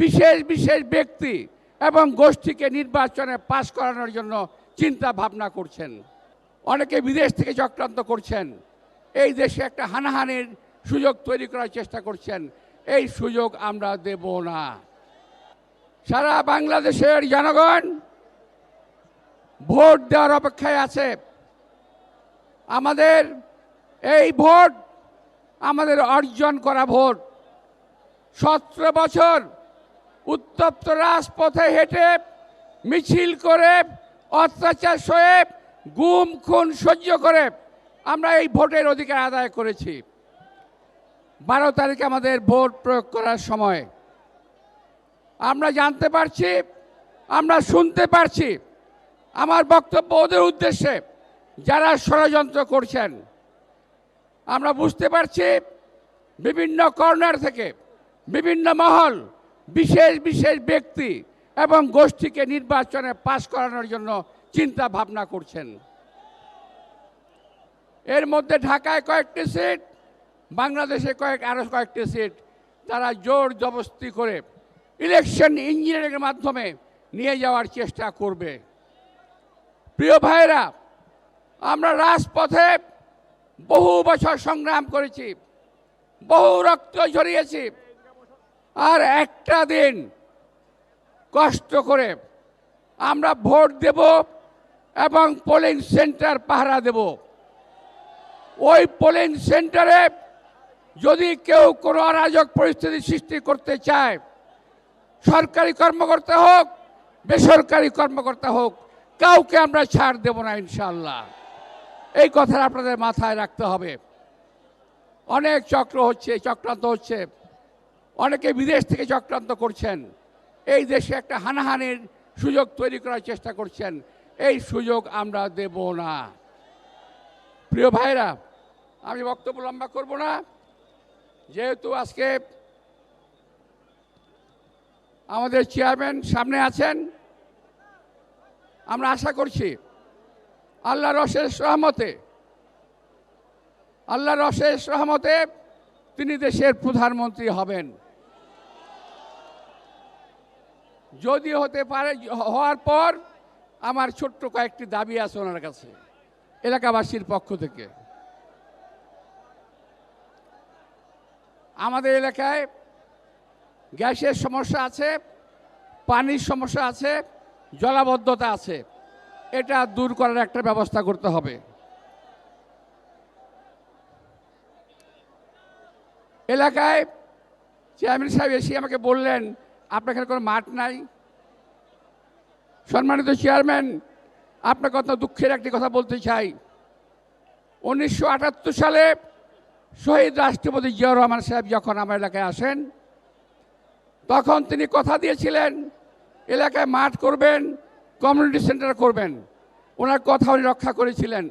বিশেষ বিশেষ ব্যক্তি এবং গোষ্ঠীকে নির্বাচনে পাশ করানোর জন্য চিন্তা ভাবনা করছেন। অনেকে বিদেশ থেকে চক্রান্ত করছেন, এই দেশে একটা হানাহানির সুযোগ তৈরি করার চেষ্টা করছেন। এই সুযোগ আমরা দেব না। সারা বাংলাদেশের জনগণ ভোট দেওয়ার অপেক্ষায় আছে। আমাদের এই ভোট আমাদের অর্জন করা ভোট। 17 বছর উত্তপ্ত রাজপথে হেঁটে, মিছিল করে, অত্যাচার সয়ে, গুম খুন সহ্য করে আমরা এই ভোটের অধিকার আদায় করেছি। 12 তারিখে আমাদের ভোট প্রয়োগ করার সময় আমরা জানতে পারছি, আমরা শুনতে পারছি, আমার বক্তব্য ওদের উদ্দেশ্যে যারা ষড়যন্ত্র করছেন। আমরা বুঝতে পারছি বিভিন্ন কর্নার থেকে বিভিন্ন মহল বিশেষ বিশেষ ব্যক্তি এবং গোষ্ঠীকে নির্বাচনে পাশ করানোর জন্য চিন্তা ভাবনা করছেন। এর মধ্যে ঢাকায় কয়েকটি সিট, বাংলাদেশে আরো কয়েকটি সিট তারা জোর জবরদস্তি করে ইলেকশন ইঞ্জিনিয়ারিংয়ের মাধ্যমে নিয়ে যাওয়ার চেষ্টা করবে। প্রিয় ভাইরা, আমরা রাজপথে বহু বছর সংগ্রাম করেছি, বহু রক্ত ঝরিয়েছি, আর একটা দিন কষ্ট করে আমরা ভোট দেব এবং পোলিং সেন্টার পাহারা দেব। ওই পোলিং সেন্টারে যদি কেউ কোনো অরাজক পরিস্থিতি সৃষ্টি করতে চায়, সরকারি কর্মকর্তা হোক, বেসরকারি কর্মকর্তা হোক, কাউকে আমরা ছাড় দেব না ইনশাআল্লাহ। এই কথা আপনাদের মাথায় রাখতে হবে। অনেক চক্রান্ত হচ্ছে, অনেকে বিদেশ থেকে চক্রান্ত করছেন, এই দেশে একটা হানাহানির সুযোগ তৈরি করার চেষ্টা করছেন। এই সুযোগ আমরা দেব না। প্রিয় ভাইরা, আমি বক্তব্য লম্বা করব না, যেহেতু আজকে আমাদের চেয়ারম্যান সামনে আছেন। আমরা আশা করছি আল্লাহর অশেষ রহমতে তিনি দেশের প্রধানমন্ত্রী হবেন। যদি হতে পারে, হওয়ার পর আমার ছোট্ট কয়েকটি দাবি আছে ওনার কাছে এলাকাবাসীর পক্ষ থেকে। আমাদের এলাকায় গ্যাসের সমস্যা আছে, পানির সমস্যা আছে, জলাবদ্ধতা আছে। এটা দূর করার একটা ব্যবস্থা করতে হবে। এলাকায় চেয়ারম্যান সাহেব এসে আমাকে বললেন, আপনার এখানে কোনো মাঠ নাই। সম্মানিত চেয়ারম্যান, আপনার কথা দুঃখের একটি কথা বলতে চাই। 1978 সালে শহীদ রাষ্ট্রপতি জিয়াউর রহমান সাহেব যখন আমার এলাকায় আসেন, তখন তিনি কথা দিয়েছিলেন এলাকায় মাঠ করবেন, কমিউনিটি সেন্টার করবেন। ওনার কথা উনি রক্ষা করেছিলেন।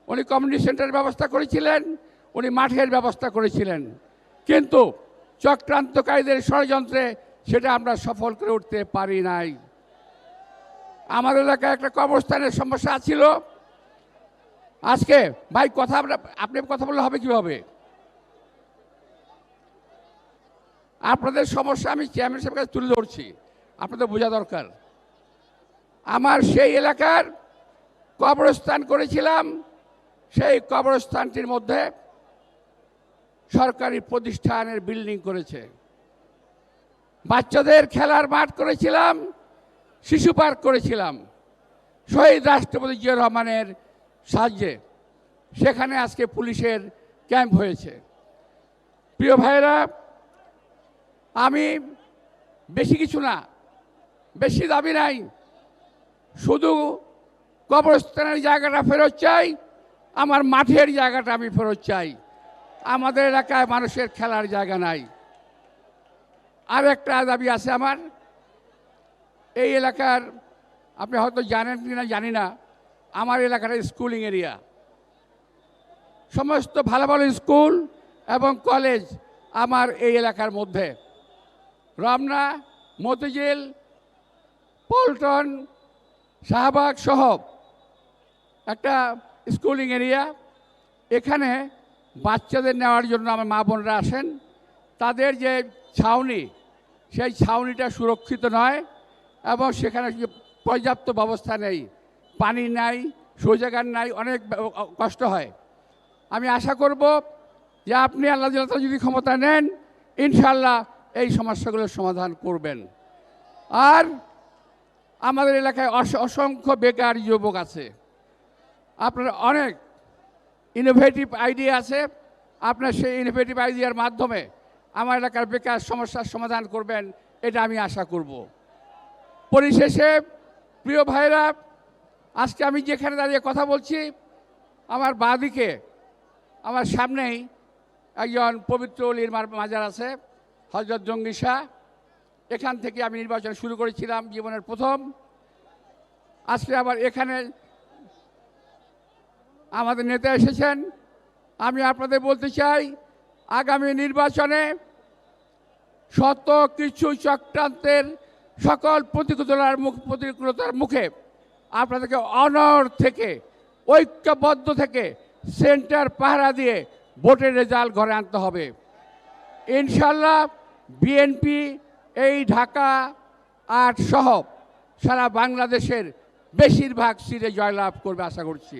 উনি কমিউনিটি সেন্টারের ব্যবস্থা করেছিলেন, উনি মাঠের ব্যবস্থা করেছিলেন। কিন্তু চক্রান্তকারীদের ষড়যন্ত্রে সেটা আমরা সফল করে উঠতে পারি নাই। আমার এলাকায় একটা কবরস্থানের সমস্যা ছিল। আজকে ভাই আপনি কথা বললে হবে কিভাবে? আপনাদের সমস্যা আমি চেয়ারম্যান সাহেবের কাছে তুলে ধরছি, আপনাদের বোঝা দরকার। আমার সেই এলাকার কবরস্থান করেছিলাম, সেই কবরস্থানটির মধ্যে সরকারি প্রতিষ্ঠানের বিল্ডিং করেছে। বাচ্চাদের খেলার মাঠ করেছিলাম, শিশু পার্ক করেছিলাম শহীদ রাষ্ট্রপতি জিয়াউর রহমানের সাহায্যে। সেখানে আজকে পুলিশের ক্যাম্প হয়েছে। প্রিয় ভাইরা, আমি বেশি কিছু না, বেশি দাবি নাই, শুধু কবরস্থানের জায়গাটা ফেরত চাই, আমার মাঠের জায়গাটা আমি ফেরত চাই। আমাদের এলাকায় মানুষের খেলার জায়গা নাই। আর একটা দাবি আছে আমার। এই এলাকার, আপনি হয়তো জানেন কি না জানি না, আমার এলাকাটা স্কুলিং এরিয়া। সমস্ত ভালো ভালো স্কুল এবং কলেজ আমার এই এলাকার মধ্যে। রমনা, মতিঝিল, পল্টন, শাহবাগ সহ একটা স্কুলিং এরিয়া। এখানে বাচ্চাদের নেওয়ার জন্য আমার মা বোনরা আসেন। তাদের যে ছাউনি, সেই ছাউনিটা সুরক্ষিত নয় এবং সেখানে পর্যাপ্ত ব্যবস্থা নেই, পানি নাই, শৌচাগার নাই, অনেক কষ্ট হয়। আমি আশা করব যে আপনি আল্লাহ যদি ক্ষমতা নেন, ইনশাল্লাহ এই সমস্যাগুলোর সমাধান করবেন। আর আমাদের এলাকায় অসংখ্য বেকার যুবক আছে, আপনার অনেক ইনোভেটিভ আইডিয়া আছে, আপনার সেই ইনোভেটিভ আইডিয়ার মাধ্যমে আমার এলাকার বেকার সমস্যার সমাধান করবেন, এটা আমি আশা করব। পরিশেষে প্রিয় ভাইরা, আজকে আমি যেখানে দাঁড়িয়ে কথা বলছি, আমার বাঁদিকে আমার সামনেই একজন পবিত্র অলির মাজার আছে, হযরত জঙ্গি শাহ। এখান থেকে আমি নির্বাচন শুরু করেছিলাম জীবনের প্রথম। আজকে আবার এখানে আমাদের নেতা এসেছেন। আমি আপনাদের বলতে চাই, আগামী নির্বাচনে শত কিছু চক্রান্তের সকল প্রতিকূলতার মুখে আপনাদেরকে অনর থেকে, ঐক্যবদ্ধ থেকে, সেন্টার পাহারা দিয়ে ভোটের রেজাল্ট ঘরে আনতে হবে। ইনশাল্লাহ বিএনপি এই ঢাকা ৮ সহ সারা বাংলাদেশের বেশিরভাগ সিটে জয়লাভ করবে আশা করছি।